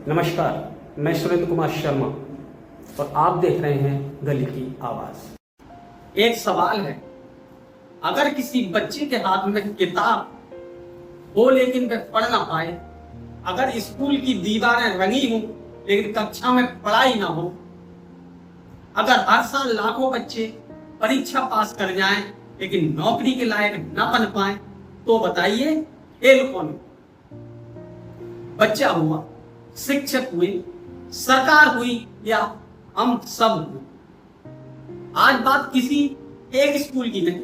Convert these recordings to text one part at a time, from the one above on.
नमस्कार, मैं सुरेंद्र कुमार शर्मा और आप देख रहे हैं गली की आवाज। एक सवाल है, अगर किसी बच्चे के हाथ में किताब हो लेकिन वह पढ़ ना पाए, अगर स्कूल की दीवारें रंगी हों लेकिन कक्षा में पढ़ाई ना हो, अगर हर साल लाखों बच्चे परीक्षा पास कर जाएं लेकिन नौकरी के लायक ना बन पाए, तो बताइए फेल कौन? बच्चा हुआ, शिक्षक हुए, सरकार हुई या हम सब हुए। आज बात किसी एक स्कूल की नहीं,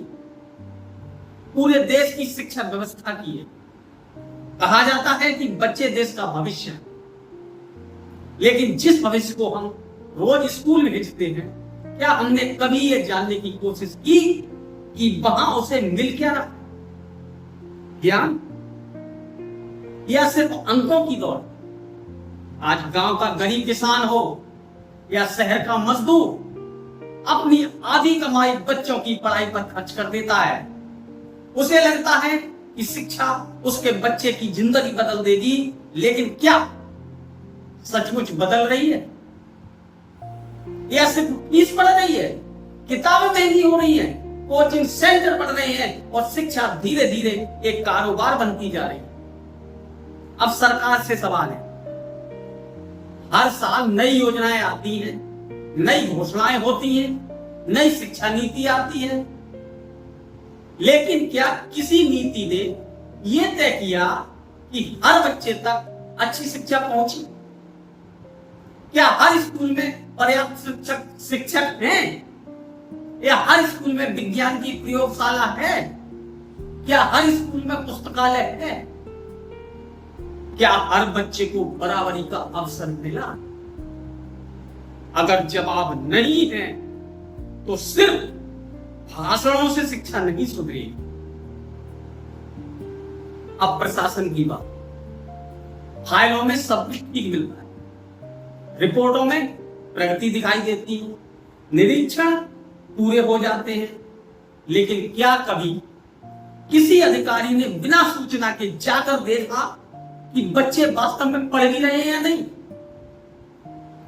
पूरे देश की शिक्षा व्यवस्था की है। कहा जाता है कि बच्चे देश का भविष्य है, लेकिन जिस भविष्य को हम रोज स्कूल में भेजते हैं, क्या हमने कभी ये जानने की कोशिश की कि वहां उसे मिल क्या रहा? ज्ञान या सिर्फ अंकों की दौड़? आज गांव का गरीब किसान हो या शहर का मजदूर, अपनी आधी कमाई बच्चों की पढ़ाई पर खर्च कर देता है। उसे लगता है कि शिक्षा उसके बच्चे की जिंदगी बदल देगी, लेकिन क्या सचमुच बदल रही है? या सिर्फ फीस बढ़ रही है, किताबें महंगी हो रही हैं, कोचिंग सेंटर बढ़ रहे हैं और शिक्षा धीरे धीरे एक कारोबार बनती जा रही है? अब सरकार से सवाल है, हर साल नई योजनाएं आती हैं, नई घोषणाएं होती हैं, नई शिक्षा नीति आती है, लेकिन क्या किसी नीति ने यह तय किया कि हर बच्चे तक अच्छी शिक्षा पहुंचे? क्या हर स्कूल में पर्याप्त शिक्षक हैं? या हर स्कूल में विज्ञान की प्रयोगशाला है? क्या हर स्कूल में पुस्तकालय है? क्या हर बच्चे को बराबरी का अवसर मिला? अगर जवाब नहीं है तो सिर्फ भाषणों से शिक्षा नहीं सुधरेगी। अब प्रशासन की बात, फाइलों में सब कुछ ठीक मिलता है, रिपोर्टों में प्रगति दिखाई देती है, निरीक्षण पूरे हो जाते हैं, लेकिन क्या कभी किसी अधिकारी ने बिना सूचना के जाकर देखा कि बच्चे वास्तव में पढ़ भी रहे हैं या नहीं?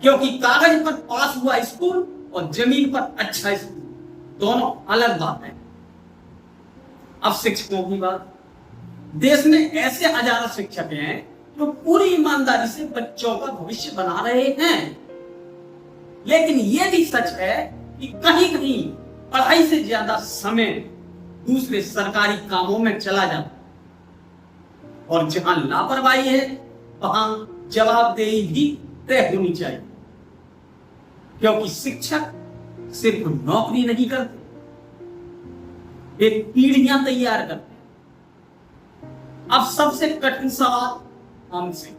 क्योंकि कागज पर पास हुआ स्कूल और जमीन पर अच्छा स्कूल दोनों अलग बात है। अब शिक्षकों की बात, देश में ऐसे हजारों शिक्षक हैं जो पूरी ईमानदारी से बच्चों का भविष्य बना रहे हैं, लेकिन यह भी सच है कि कहीं कहीं पढ़ाई से ज्यादा समय दूसरे सरकारी कामों में चला जाता है, और जहां लापरवाही है वहां जवाबदेही भी तय होनी चाहिए, क्योंकि शिक्षक सिर्फ नौकरी नहीं करते, वे पीढ़ियां तैयार करते हैं। अब सबसे कठिन सवाल हमसे,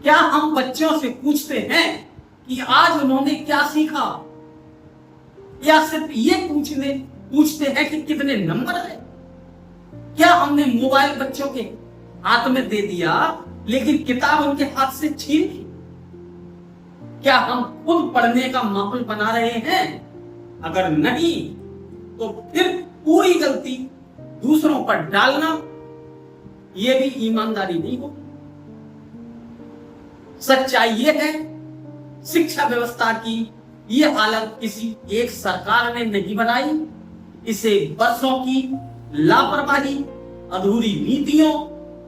क्या हम बच्चों से पूछते हैं कि आज उन्होंने क्या सीखा, या सिर्फ ये पूछते हैं कि कितने नंबर आए? क्या हमने मोबाइल बच्चों के हाथ में दे दिया लेकिन किताब उनके हाथ से छीन ली? क्या हम खुद पढ़ने का माहौल बना रहे हैं? अगर नहीं तो फिर पूरी गलती दूसरों पर डालना यह भी ईमानदारी नहीं होगी। सच्चाई यह है, शिक्षा व्यवस्था की यह हालत किसी एक सरकार ने नहीं बनाई, इसे वर्षों की लापरवाही, अधूरी नीतियों,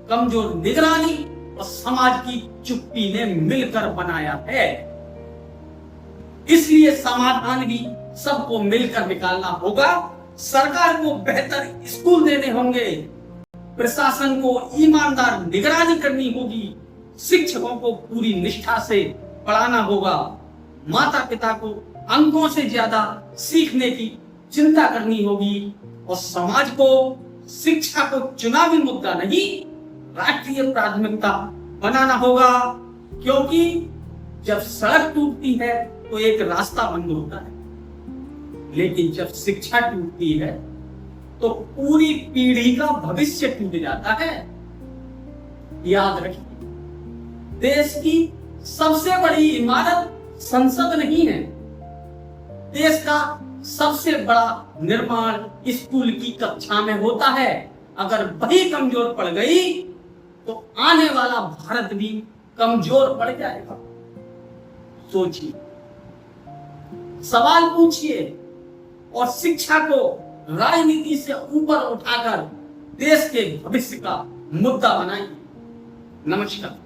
कमजोर निगरानी और समाज की चुप्पी ने मिलकर बनाया है। इसलिए समाधान भी सबको मिलकर निकालना होगा। सरकार को बेहतर स्कूल देने होंगे, प्रशासन को ईमानदार निगरानी करनी होगी, शिक्षकों को पूरी निष्ठा से पढ़ाना होगा, माता पिता को अंकों से ज्यादा सीखने की चिंता करनी होगी, और समाज को शिक्षा को चुनावी मुद्दा नहीं, राष्ट्रीय प्राथमिकता बनाना होगा। क्योंकि जब सड़क टूटती है तो एक रास्ता बंद होता है, लेकिन जब शिक्षा टूटती है तो पूरी पीढ़ी का भविष्य टूट जाता है। याद रखिए, देश की सबसे बड़ी इमारत संसद नहीं है, देश का सबसे बड़ा निर्माण स्कूल की कक्षा में होता है। अगर वही कमजोर पड़ गई तो आने वाला भारत भी कमजोर पड़ जाएगा। सोचिए, सवाल पूछिए और शिक्षा को राजनीति से ऊपर उठाकर देश के भविष्य का मुद्दा बनाइए। नमस्कार।